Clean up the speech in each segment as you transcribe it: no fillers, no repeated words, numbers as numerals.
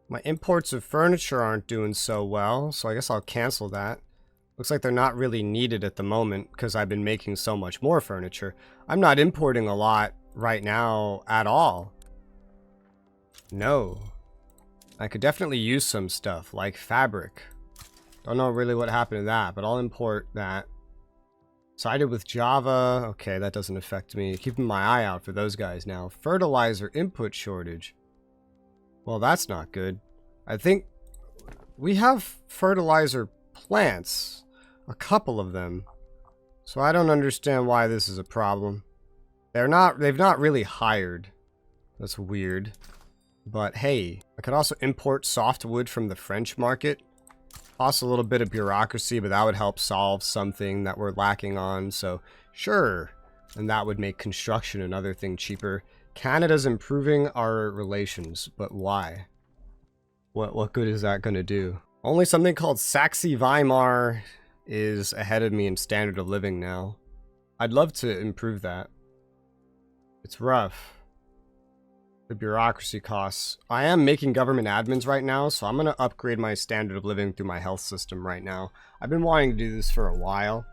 My imports of furniture aren't doing so well, so I guess I'll cancel that. Looks like they're not really needed at the moment because I've been making so much more furniture. I'm not importing a lot right now at all. No. I could definitely use some stuff like fabric. Don't know really what happened to that, but I'll import that. Sided with Java. Okay, that doesn't affect me. Keeping my eye out for those guys now. Fertilizer input shortage. Well, that's not good. I think we have fertilizer plants. A couple of them. So I don't understand why this is a problem. They've not really hired. That's weird. But hey, I could also import softwood from the French market. Costs a little bit of bureaucracy, but that would help solve something that we're lacking on, so sure. And that would make construction another thing cheaper. Canada's improving our relations, but why? What good is that going to do? Only something called Saxe-Weimar is ahead of me in standard of living now. I'd love to improve that. It's rough. The bureaucracy costs. I am making government admins right now, so I'm going to upgrade my standard of living through my health system right now. I've been wanting to do this for a while.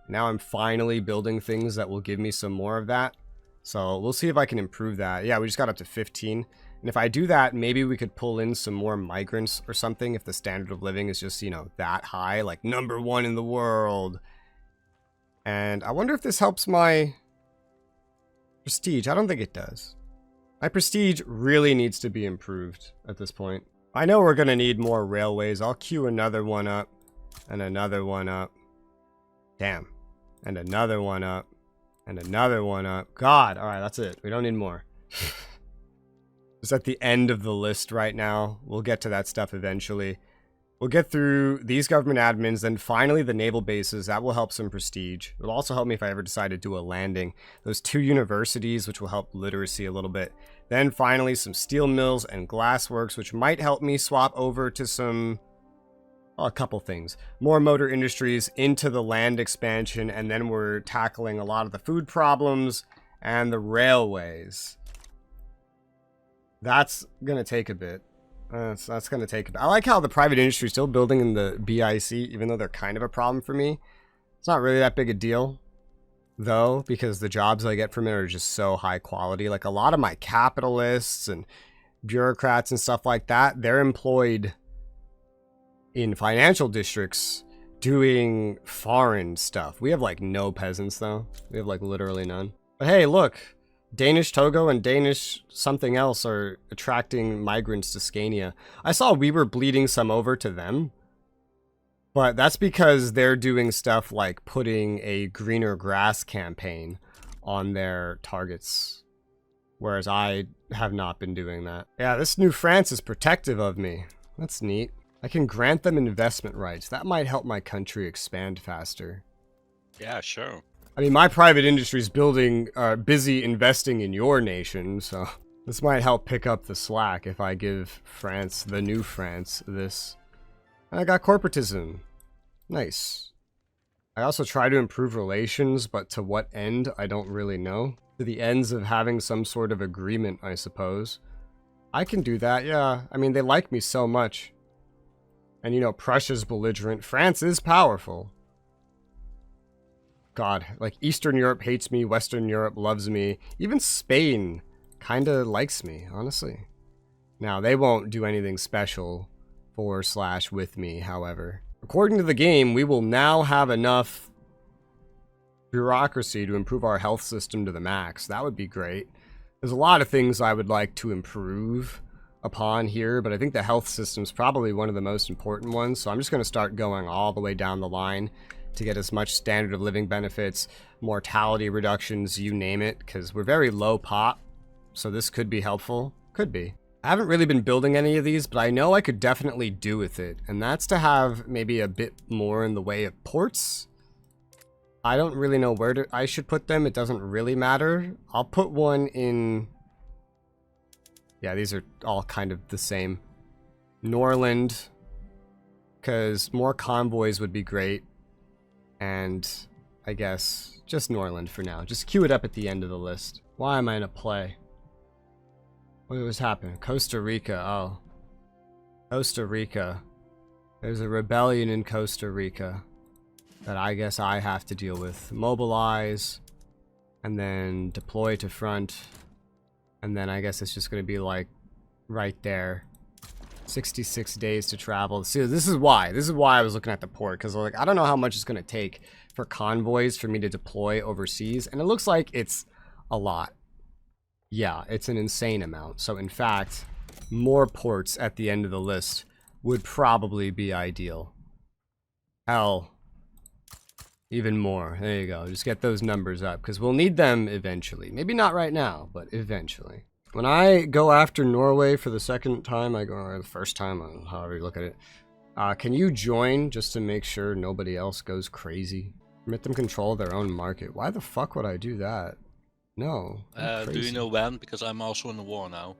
Now I'm finally building things that will give me some more of that. So we'll see if I can improve that. Yeah, we just got up to 15. And if I do that, maybe we could pull in some more migrants or something if the standard of living is just, you know, that high. Like #1 in the world. And I wonder if this helps my prestige. I don't think it does. My prestige really needs to be improved at this point. I know we're going to need more railways. I'll queue another one up. And another one up. Damn. And another one up. And another one up. God. Alright, that's it. We don't need more. It's at the end of the list right now. We'll get to that stuff eventually. We'll get through these government admins, then finally the naval bases. That will help some prestige. It'll also help me if I ever decide to do a landing. Those 2 universities, which will help literacy a little bit. Then finally some steel mills and glassworks, which might help me swap over to some... well, a couple things. More motor industries into the land expansion, and then we're tackling a lot of the food problems and the railways. That's gonna take a bit. That's going to take a bit. I like how the private industry is still building in the BIC, even though they're kind of a problem for me. It's not really that big a deal, though, because the jobs I get from it are just so high quality. Like a lot of my capitalists and bureaucrats and stuff like that, they're employed in financial districts doing foreign stuff. We have like no peasants, though. We have like literally none. But hey, look. Danish Togo and Danish something else are attracting migrants to Scania. I saw we were bleeding some over to them. But that's because they're doing stuff like putting a greener grass campaign on their targets. Whereas I have not been doing that. Yeah, this New France is protective of me. That's neat. I can grant them investment rights. That might help my country expand faster. Yeah, sure. I mean, my private industry is busy investing in your nation, so this might help pick up the slack if I give France, the New France, this. And I got corporatism. Nice. I also try to improve relations, but to what end, I don't really know. To the ends of having some sort of agreement, I suppose. I can do that, yeah. I mean, they like me so much. And you know, Prussia's belligerent. France is powerful. God, like Eastern Europe hates me, Western Europe loves me. Even Spain kinda likes me, honestly. Now, they won't do anything special for/with me, however. According to the game, we will now have enough bureaucracy to improve our health system to the max. That would be great. There's a lot of things I would like to improve upon here, but I think the health system's probably one of the most important ones, so I'm just going to start going all the way down the line to get as much standard of living benefits, mortality reductions, you name it, because we're very low pop, so this could be helpful. Could be. I haven't really been building any of these, but I know I could definitely do with it, and that's to have maybe a bit more in the way of ports. I don't really know where I should put them. It doesn't really matter. I'll put one in... yeah, these are all kind of the same. Norland, because more convoys would be great. And I guess just Norland for now. Just queue it up at the end of the list. Why am I in a play? What was happening? Costa Rica, oh. Costa Rica. There's a rebellion in Costa Rica that I guess I have to deal with. Mobilize, and then deploy to front, and then I guess it's just gonna be like right there. 66 days to travel. See, this is why I was looking at the port, because like I don't know how much it's gonna take for convoys for me to deploy overseas, and it looks like it's a lot. Yeah, it's an insane amount. So in fact, more ports at the end of the list would probably be ideal. Hell, even more. There you go. Just get those numbers up, because we'll need them eventually. Maybe not right now, but eventually. When I go after Norway for the second time, or the first time, however you look at it, can you join just to make sure nobody else goes crazy? Permit them control their own market. Why the fuck would I do that? No. Do you know when? Because I'm also in the war now.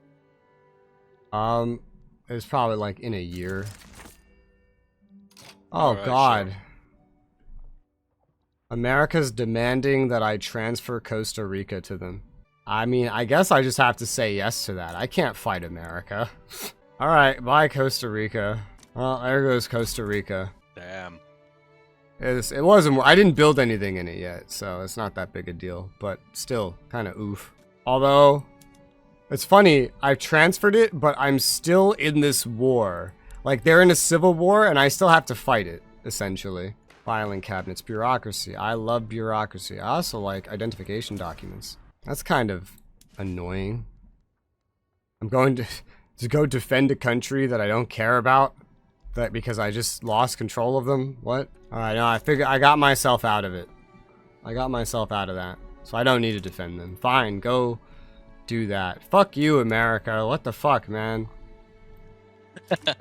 It's probably like in a year. Oh right, God. sure. America's demanding that I transfer Costa Rica to them. I mean, I guess I just have to say yes to that. I can't fight America. Alright, bye Costa Rica. Well, there goes Costa Rica. Damn. It wasn't. I didn't build anything in it yet, so it's not that big a deal. But still, kind of oof. Although, it's funny. I've transferred it, but I'm still in this war. Like, they're in a civil war, and I still have to fight it, essentially. Filing cabinets, bureaucracy. I love bureaucracy. I also like identification documents. That's kind of annoying. I'm going to go defend a country that I don't care about. That because I just lost control of them? What? Alright, no, I figured I got myself out of it. I got myself out of that. So I don't need to defend them. Fine, go do that. Fuck you, America. What the fuck, man?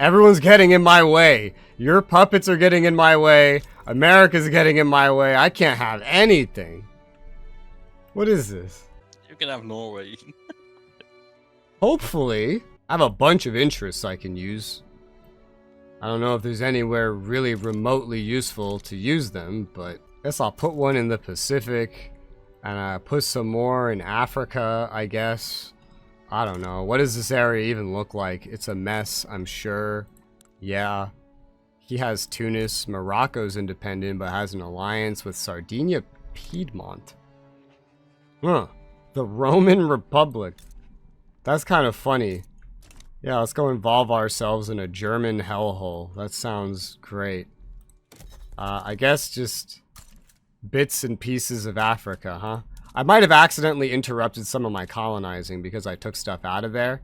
Everyone's getting in my way. Your puppets are getting in my way. America's getting in my way. I can't have anything. What is this? You can have Norway. Hopefully. I have a bunch of interests I can use. I don't know if there's anywhere really remotely useful to use them, but I guess I'll put one in the Pacific, and I put some more in Africa, I guess. I don't know. What does this area even look like? It's a mess, I'm sure. Yeah. He has Tunis. Morocco's independent, but has an alliance with Sardinia Piedmont. Huh. The Roman Republic. That's kind of funny. Yeah, let's go involve ourselves in a German hellhole. That sounds great. I guess just bits and pieces of Africa, huh? I might have accidentally interrupted some of my colonizing because I took stuff out of there.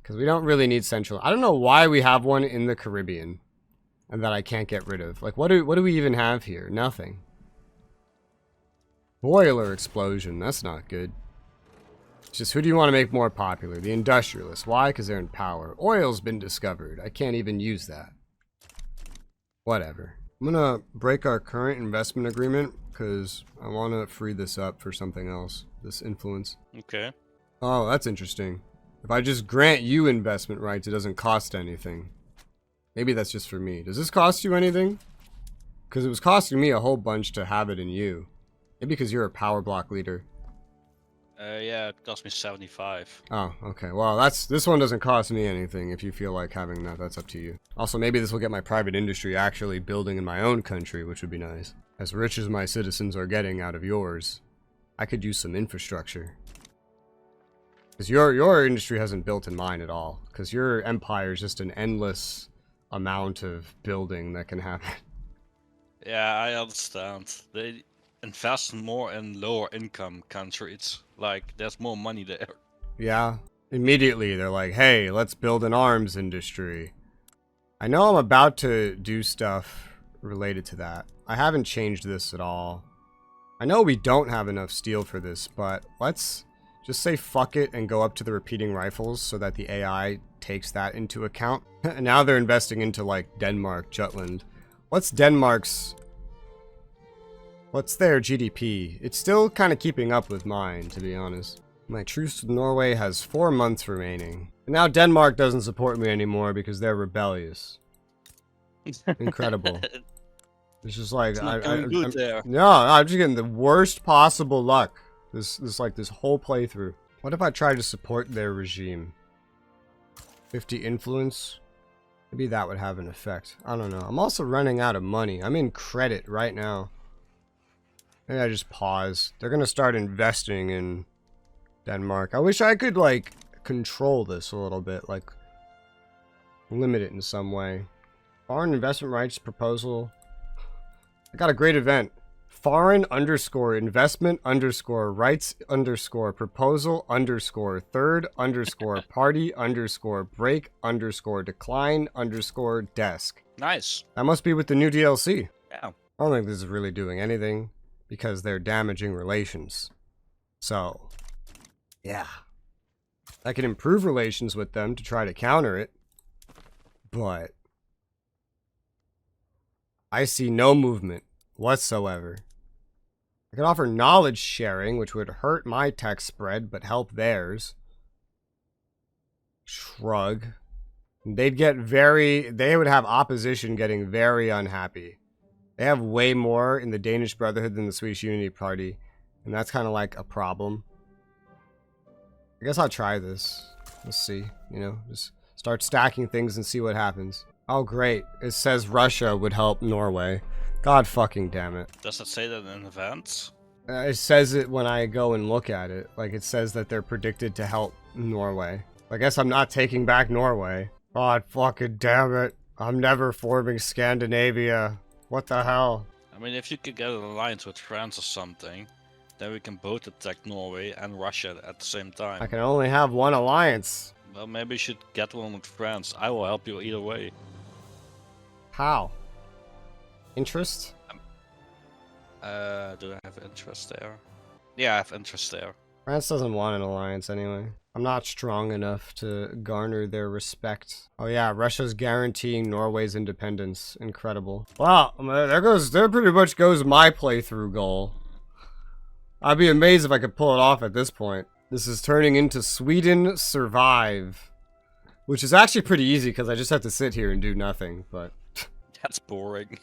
Because we don't really need Central. I don't know why we have one in the Caribbean. And that I can't get rid of. Like, what do we even have here? Nothing. Boiler explosion. That's not good. Just who do you want to make more popular? The industrialists. Why? Because they're in power. Oil's been discovered. I can't even use that. Whatever. I'm gonna break our current investment agreement because I want to free this up for something else. This influence. Okay. Oh, that's interesting. If I just grant you investment rights, it doesn't cost anything. Maybe that's just for me. Does this cost you anything? Because it was costing me a whole bunch to have it in you. Maybe because you're a power block leader. Yeah, it cost me 75. Oh, okay. Well, this one doesn't cost me anything. If you feel like having that, that's up to you. Also, maybe this will get my private industry actually building in my own country, which would be nice. As rich as my citizens are getting out of yours, I could use some infrastructure. Because your industry hasn't built in mine at all. Because your empire is just an endless amount of building that can happen. Yeah, I understand. They invest more in lower income countries. Like, there's more money there. Yeah. Immediately, they're like, hey, let's build an arms industry. I know I'm about to do stuff related to that. I haven't changed this at all. I know we don't have enough steel for this, but let's just say fuck it and go up to the repeating rifles so that the AI takes that into account. And now they're investing into, like, Denmark, Jutland. What's Denmark's... What's their GDP? It's still kind of keeping up with mine, to be honest. My truce with Norway has 4 months remaining. And now Denmark doesn't support me anymore because they're rebellious. Incredible. It's just like... It's not going good there. No, I'm just getting the worst possible luck. This whole playthrough. What if I try to support their regime? 50 influence? Maybe that would have an effect. I don't know. I'm also running out of money. I'm in credit right now. Maybe I just pause. They're gonna start investing in Denmark. I wish I could, like, control this a little bit. Like, limit it in some way. Foreign investment rights proposal. I got a great event. Foreign underscore investment underscore rights underscore proposal underscore third underscore party underscore break underscore decline underscore desk. Nice. That must be with the new DLC. Yeah. I don't think this is really doing anything because they're damaging relations. So, yeah. I can improve relations with them to try to counter it. But I see no movement whatsoever. I could offer knowledge sharing, which would hurt my tech spread, but help theirs. Shrug. They would have opposition getting very unhappy. They have way more in the Danish Brotherhood than the Swedish Unity Party, and that's kind of like a problem. I guess I'll try this. Let's see, you know, just start stacking things and see what happens. Oh, great. It says Russia would help Norway. God fucking damn it. Does it say that in advance? It says it when I go and look at it. Like, it says that they're predicted to help Norway. I guess I'm not taking back Norway. God fucking damn it. I'm never forming Scandinavia. What the hell? I mean, if you could get an alliance with France or something, then we can both attack Norway and Russia at the same time. I can only have one alliance. Well, maybe you should get one with France. I will help you either way. How? Interest? Do I have interest there? Yeah, I have interest there. France doesn't want an alliance anyway. I'm not strong enough to garner their respect. Oh yeah, Russia's guaranteeing Norway's independence. Incredible. Wow, there pretty much goes my playthrough goal. I'd be amazed if I could pull it off at this point. This is turning into Sweden Survive, which is actually pretty easy because I just have to sit here and do nothing, but that's boring.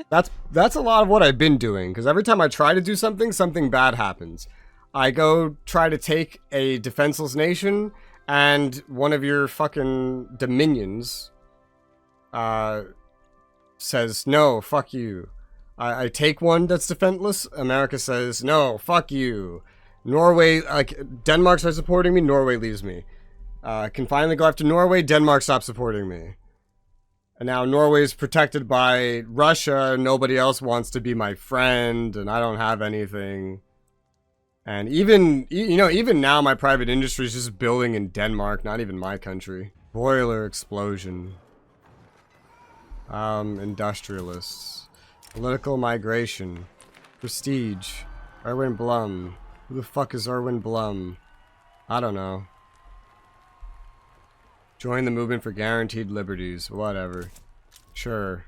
that's a lot of what I've been doing, because every time I try to do something, something bad happens. I go try to take a defenseless nation, and one of your fucking dominions says, no, fuck you. I take one that's defenseless, America says, no, fuck you. Norway, like, Denmark starts supporting me, Norway leaves me. Can finally go after Norway, Denmark stops supporting me. And now Norway's protected by Russia, nobody else wants to be my friend, and I don't have anything. And even now my private industry is just building in Denmark, not even my country. Boiler explosion. Industrialists. Political migration. Prestige. Erwin Blum. Who the fuck is Erwin Blum? I don't know. Join the movement for guaranteed liberties. Whatever. Sure.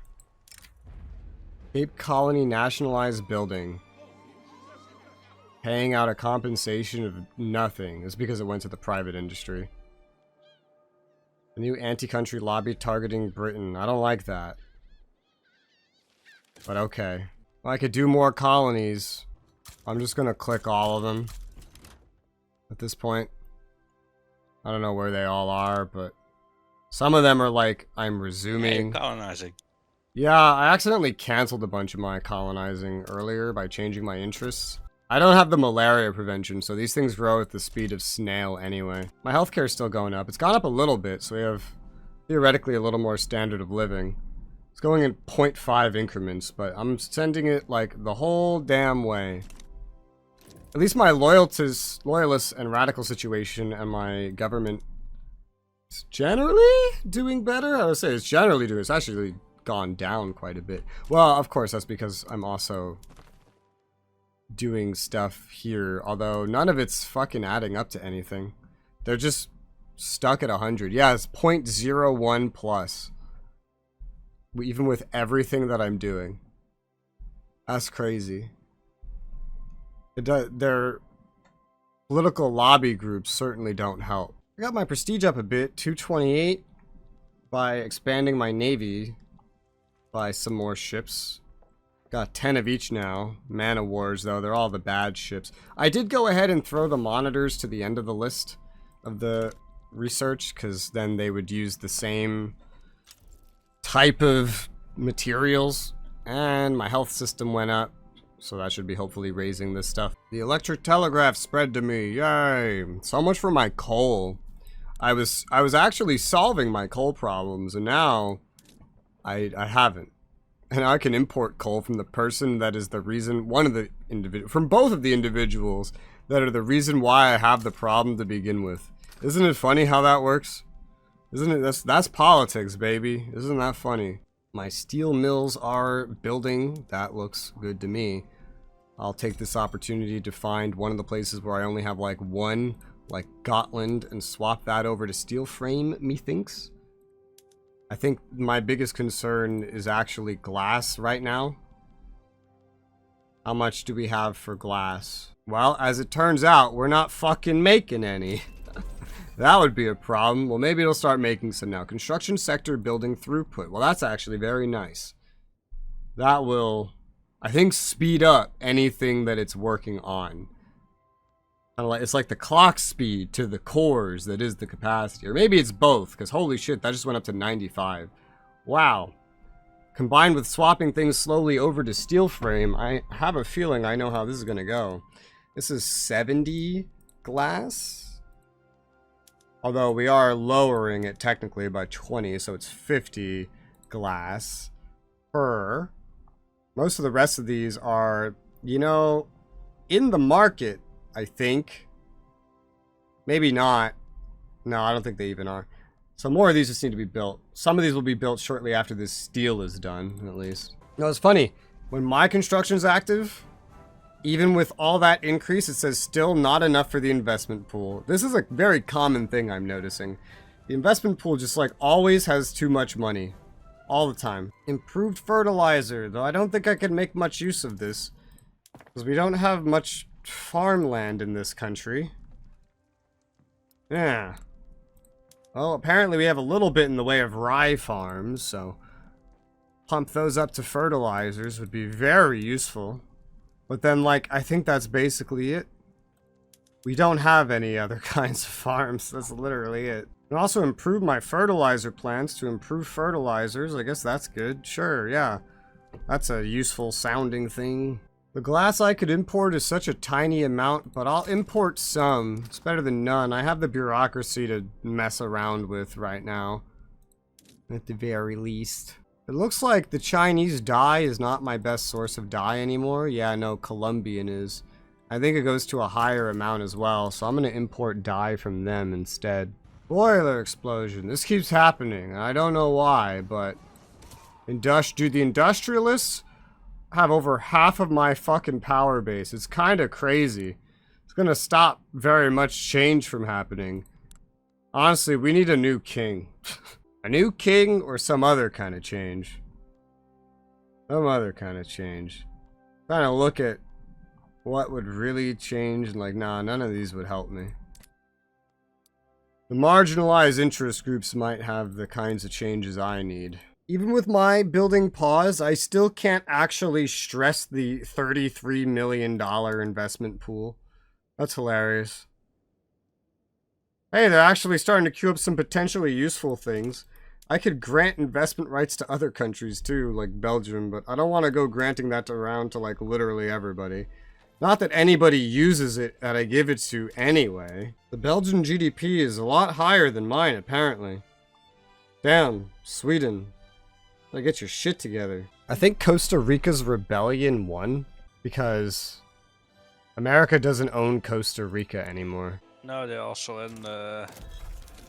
Cape Colony nationalized building. Paying out a compensation of nothing. It's because it went to the private industry. A new anti-country lobby targeting Britain. I don't like that. But okay. Well, I could do more colonies. I'm just gonna click all of them. At this point. I don't know where they all are, but some of them are like, I'm resuming. Hey, colonizing. Yeah, I accidentally canceled a bunch of my colonizing earlier by changing my interests. I don't have the malaria prevention, so these things grow at the speed of snail anyway. My healthcare is still going up. It's gone up a little bit, so we have theoretically a little more standard of living. It's going in 0.5 increments, but I'm sending it like the whole damn way. At least my loyalists and radical situation and my government is generally doing better. I would say it's generally doing. It's actually gone down quite a bit. Well, of course, that's because I'm also doing stuff here, although none of it's fucking adding up to anything. They're just stuck at 100. Yeah, it's 0.01 plus. Even with everything that I'm doing. That's crazy. Their political lobby groups certainly don't help. I got my prestige up a bit, 228, by expanding my navy by some more ships. Got 10 of each now. Man of Wars, though, they're all the bad ships. I did go ahead and throw the monitors to the end of the list of the research, because then they would use the same type of materials, and my health system went up. So that should be hopefully raising this stuff. The electric telegraph spread to me. Yay. So much for my coal. I was actually solving my coal problems, and now I haven't. And I can import coal from the person that is the reason, from both of the individuals that are the reason why I have the problem to begin with. Isn't it funny how that works? Isn't it? That's politics, baby. Isn't that funny? My steel mills are building. That looks good to me. I'll take this opportunity to find one of the places where I only have like one, like Gotland, and swap that over to steel frame, methinks. I think my biggest concern is actually glass right now. How much do we have for glass? Well, as it turns out, we're not fucking making any. That would be a problem. Well, maybe it'll start making some now. Construction sector building throughput. Well, that's actually very nice. That will, I think, speed up anything that it's working on. It's like the clock speed to the cores that is the capacity. Or maybe it's both, because holy shit, that just went up to 95. Wow. Combined with swapping things slowly over to steel frame, I have a feeling I know how this is going to go. This is 70 glass. Although we are lowering it technically by 20, so it's 50 glass per. Most of the rest of these are, you know, in the market, I think. Maybe not. No, I don't think they even are. So more of these just need to be built. Some of these will be built shortly after this steel is done, at least. No, it's funny. When my construction's active, even with all that increase, it says still not enough for the investment pool. This is a very common thing I'm noticing. The investment pool just like always has too much money. All the time. Improved fertilizer, though I don't think I can make much use of this. Because we don't have much farmland in this country. Yeah. Well, apparently we have a little bit in the way of rye farms, so pump those up to fertilizers would be very useful. But then, like, I think that's basically it. We don't have any other kinds of farms. That's literally it. And also improve my fertilizer plants to improve fertilizers. I guess that's good. Sure, yeah. That's a useful sounding thing. The glass I could import is such a tiny amount, but I'll import some. It's better than none. I have the bureaucracy to mess around with right now. At the very least. It looks like the Chinese dye is not my best source of dye anymore. Yeah, no, Colombian is. I think it goes to a higher amount as well, so I'm going to import dye from them instead. Boiler explosion. This keeps happening. I don't know why, but... Do the industrialists have over half of my fucking power base? It's kind of crazy. It's going to stop very much change from happening. Honestly, we need a new king. A new king or some other kind of change. Some other kind of change. Trying to look at what would really change, and like, nah, none of these would help me. The marginalized interest groups might have the kinds of changes I need. Even with my building pause, I still can't actually stress the $33 million investment pool. That's hilarious. Hey, they're actually starting to queue up some potentially useful things. I could grant investment rights to other countries too, like Belgium, but I don't want to go granting that around to like literally everybody. Not that anybody uses it that I give it to anyway. The Belgian GDP is a lot higher than mine, apparently. Damn, Sweden. Gotta get your shit together. I think Costa Rica's rebellion won because America doesn't own Costa Rica anymore. No, they're also in the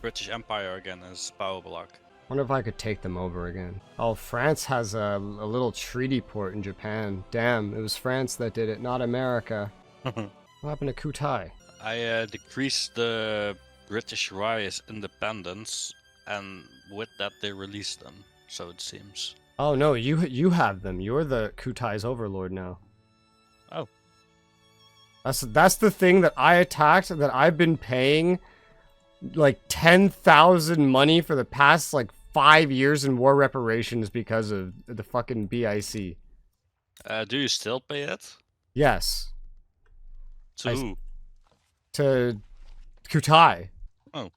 British Empire again as power block. Wonder if I could take them over again. Oh, France has a little treaty port in Japan. Damn, it was France that did it, not America. What happened to Kutai? I decreased the British Raya's independence, and with that they released them, so it seems. Oh no, you have them. You're the Kutai's overlord now. Oh. That's the thing that I attacked, that I've been paying like 10,000 money for the past like 5 years in war reparations because of the fucking BIC. Do you still pay it? Yes. To who? To Kutai. Oh.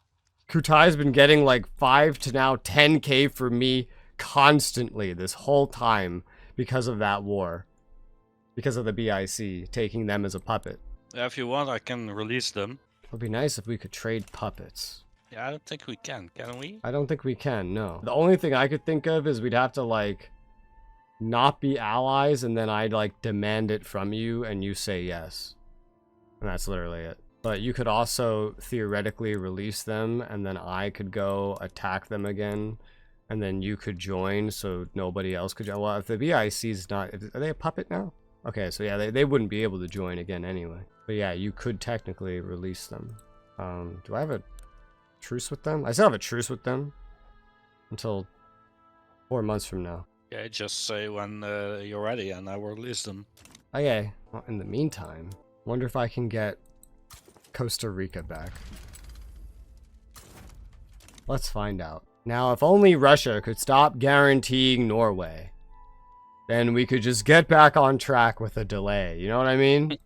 Kutai's been getting like 5 to now 10k for me constantly this whole time because of that war. Because of the BIC taking them as a puppet. Yeah, if you want, I can release them. It would be nice if we could trade puppets. Yeah, I don't think we can we? I don't think we can, no. The only thing I could think of is we'd have to, like, not be allies, and then I'd, like, demand it from you, and you say yes. And that's literally it. But you could also theoretically release them, and then I could go attack them again, and then you could join, so nobody else could join. Well, if the BIC's not... Are they a puppet now? Okay, so yeah, they wouldn't be able to join again anyway. But yeah, you could technically release them. Do I have a truce with them? I still have a truce with them until 4 months from now. Yeah, just say when you're ready and I will release them. Okay, well, in the meantime, wonder if I can get Costa Rica back. Let's find out. Now, if only Russia could stop guaranteeing Norway, then we could just get back on track with a delay. You know what I mean?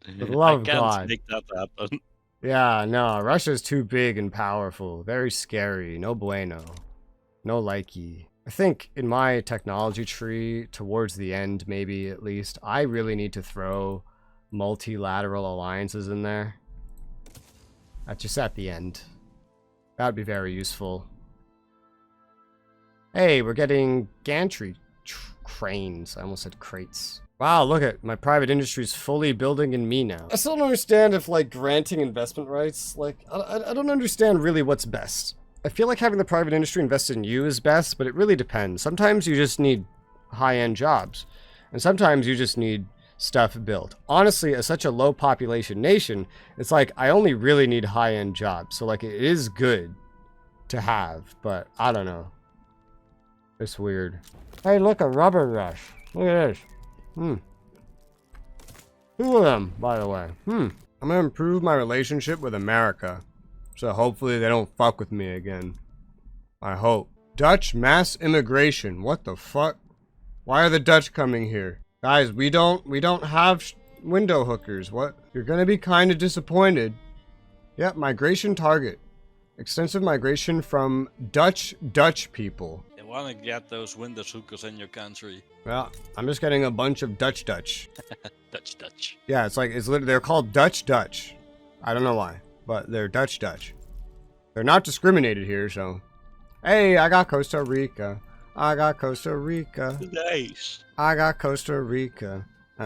For the love of God. I can't make that happen. Yeah, no, Russia's too big and powerful. Very scary. No bueno. No likey. I think in my technology tree, towards the end, maybe at least, I really need to throw multilateral alliances in there. Just at the end. That would be very useful. Hey, we're getting gantry cranes. I almost said crates. Wow, look at my private industry is fully building in me now. I still don't understand if, like, granting investment rights, like, I don't understand really what's best. I feel like having the private industry invest in you is best, but it really depends. Sometimes you just need high-end jobs, and sometimes you just need stuff built. Honestly, as such a low population nation, it's like I only really need high-end jobs. So, like, it is good to have, but I don't know. It's weird. Hey, look, a rubber rush. Look at this. Two of them, by the way. I'm gonna improve my relationship with America. So hopefully they don't fuck with me again. I hope. Dutch mass immigration. What the fuck? Why are the Dutch coming here? Guys, we don't have window hookers. What? You're gonna be kind of disappointed. Yep, migration target. Extensive migration from Dutch people. You want to get those window hookers in your country. Well, I'm just getting a bunch of Dutch. Dutch. Yeah, it's literally, they're called Dutch. I don't know why, but they're Dutch. They're not discriminated here, so. Hey, I got Costa Rica. Nice. I got Costa Rica. Hey,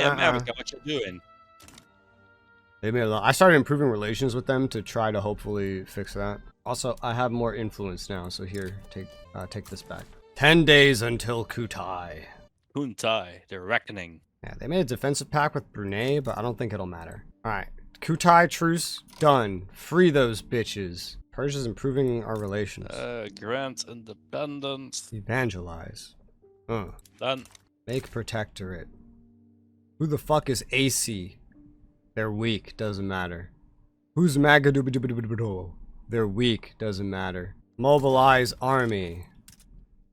America, what you doing? Leave me alone. I started improving relations with them to try to hopefully fix that. Also, I have more influence now, so here, take this back. 10 days until Kutai. Kuntai, the reckoning. Yeah, they made a defensive pact with Brunei, but I don't think it'll matter. Alright, Kutai truce, done. Free those bitches. Persia's improving our relations. Grant independence. Evangelize. Done. Make protectorate. Who the fuck is AC? They're weak, doesn't matter. Who's Magadubidubidubidu? They're weak, doesn't matter. Mobilize army.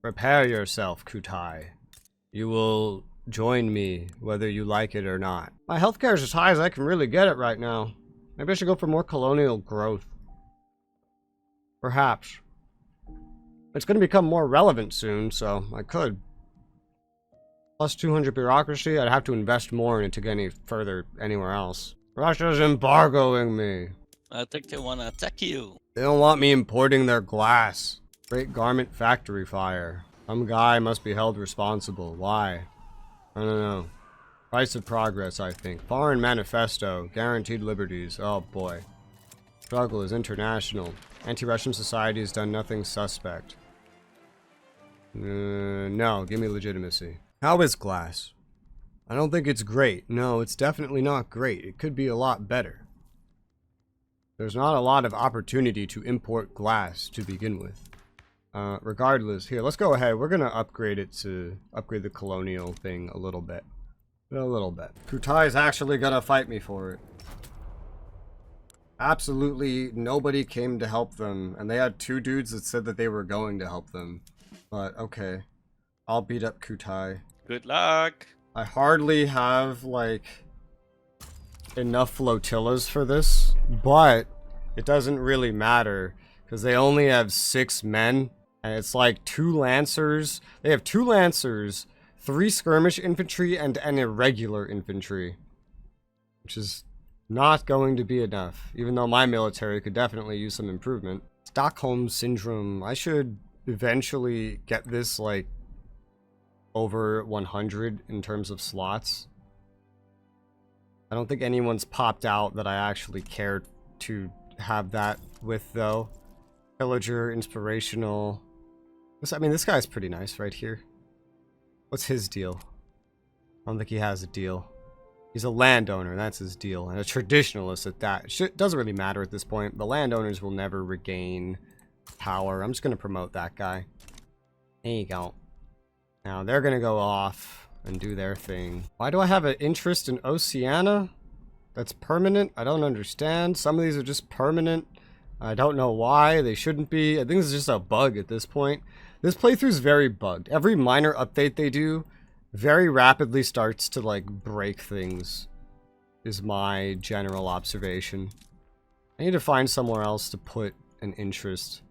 Prepare yourself, Kutai. You will join me, whether you like it or not. My healthcare is as high as I can really get it right now. Maybe I should go for more colonial growth. Perhaps. It's going to become more relevant soon, so I could. Plus 200 bureaucracy, I'd have to invest more in it to get any further anywhere else. Russia's embargoing me. I think they want to attack you. They don't want me importing their glass. Great garment factory fire. Some guy must be held responsible. Why? I don't know. Price of progress, I think. Foreign manifesto. Guaranteed liberties. Oh boy. Struggle is international. Anti-Russian society has done nothing suspect. No, give me legitimacy. How is glass? I don't think it's great. No, it's definitely not great. It could be a lot better. There's not a lot of opportunity to import glass to begin with. Regardless, here, let's go ahead. We're gonna upgrade it to upgrade the colonial thing a little bit. A little bit. Kutai's actually gonna fight me for it. Absolutely nobody came to help them, and they had 2 dudes that said that they were going to help them. But okay, I'll beat up Kutai. Good luck. I hardly have, like, enough flotillas for this, but it doesn't really matter, because they only have 6 men, And it's like 2 Lancers. They have 2 Lancers, 3 skirmish infantry, and an irregular infantry. Which is not going to be enough. Even though my military could definitely use some improvement. Stockholm Syndrome. I should eventually get this, like, over 100 in terms of slots. I don't think anyone's popped out that I actually cared to have that with, though. Pillager, Inspirational. I mean, this guy's pretty nice right here. What's his deal? I don't think he has a deal. He's a landowner, that's his deal. And a traditionalist at that. It doesn't really matter at this point. The landowners will never regain power. I'm just going to promote that guy. There you go. Now, they're going to go off and do their thing. Why do I have an interest in Oceania? That's permanent? I don't understand. Some of these are just permanent. I don't know why. They shouldn't be. I think this is just a bug at this point. This playthrough is very bugged. Every minor update they do very rapidly starts to, like, break things, is my general observation. I need to find somewhere else to put an interest.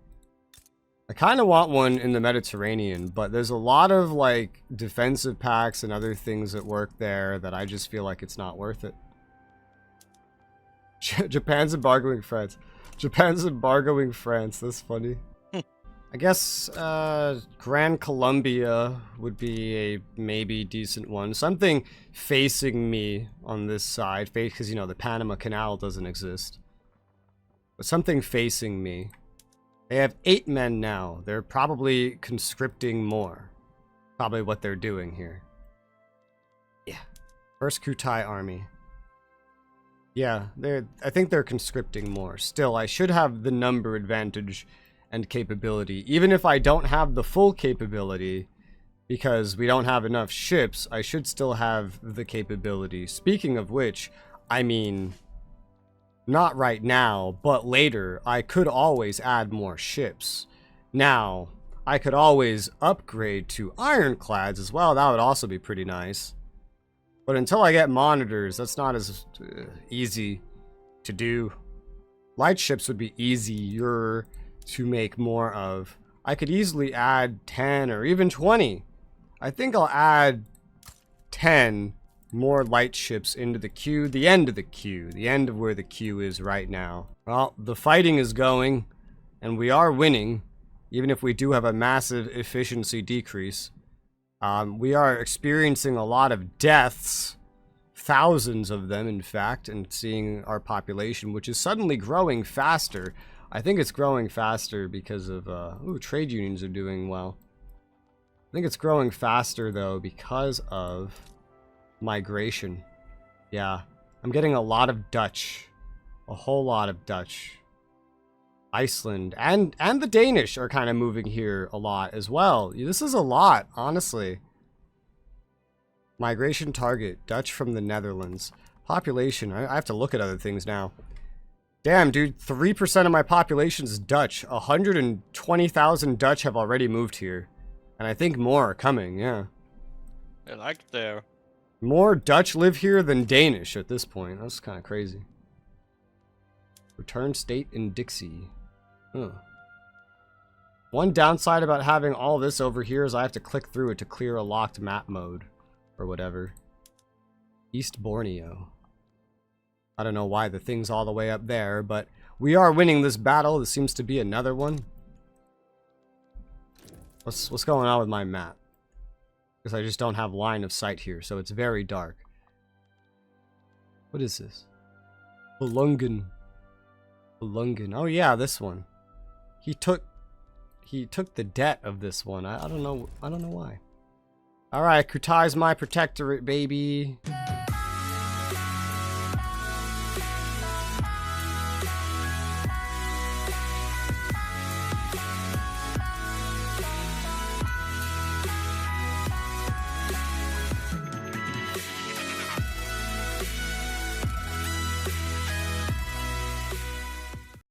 I kind of want one in the Mediterranean, but there's a lot of, like, defensive packs and other things that work there that I just feel like it's not worth it. Japan's embargoing France. Japan's embargoing France. That's funny. I guess Gran Colombia would be a maybe decent one. Something facing me on this side. Because, you know, the Panama Canal doesn't exist. But something facing me. They have 8 men now. They're probably conscripting more. Probably what they're doing here. Yeah. First Kutai army. Yeah, I think they're conscripting more. Still, I should have the number advantage and capability. Even if I don't have the full capability, because we don't have enough ships, I should still have the capability. Speaking of which, I mean, not right now, but later, I could always add more ships. Now, I could always upgrade to ironclads as well. That would also be pretty nice. But until I get monitors, that's not as easy to do. Light ships would be easier to make more of. I could easily add 10 or even 20. I think I'll add 10 more light ships into the queue. The end of the queue. The end of where the queue is right now. Well, the fighting is going, and we are winning, even if we do have a massive efficiency decrease. We are experiencing a lot of deaths, thousands of them, in fact, and seeing our population, which is suddenly growing faster. I think it's growing faster because of, ooh, trade unions are doing well. I think it's growing faster, though, because of migration. Yeah, I'm getting a lot of Dutch. A whole lot of Dutch. Iceland and the Danish are kind of moving here a lot as well. This is a lot, honestly. Migration target, Dutch from the Netherlands. Population, I have to look at other things now. Damn, dude, 3% of my population is Dutch. 120,000 Dutch have already moved here. And I think more are coming, yeah. I like it there. More Dutch live here than Danish at this point. That's kind of crazy. Return state in Dixie. Huh. One downside about having all this over here is I have to click through it to clear a locked map mode. Or whatever. East Borneo. I don't know why the thing's all the way up there, but we are winning this battle. This seems to be another one. What's going on with my map? Because I just don't have line of sight here, so it's very dark. What is this? Belungen. Belungen. Oh yeah, this one. He took the debt of this one. I don't know why. Alright, Kutai's my protectorate, baby.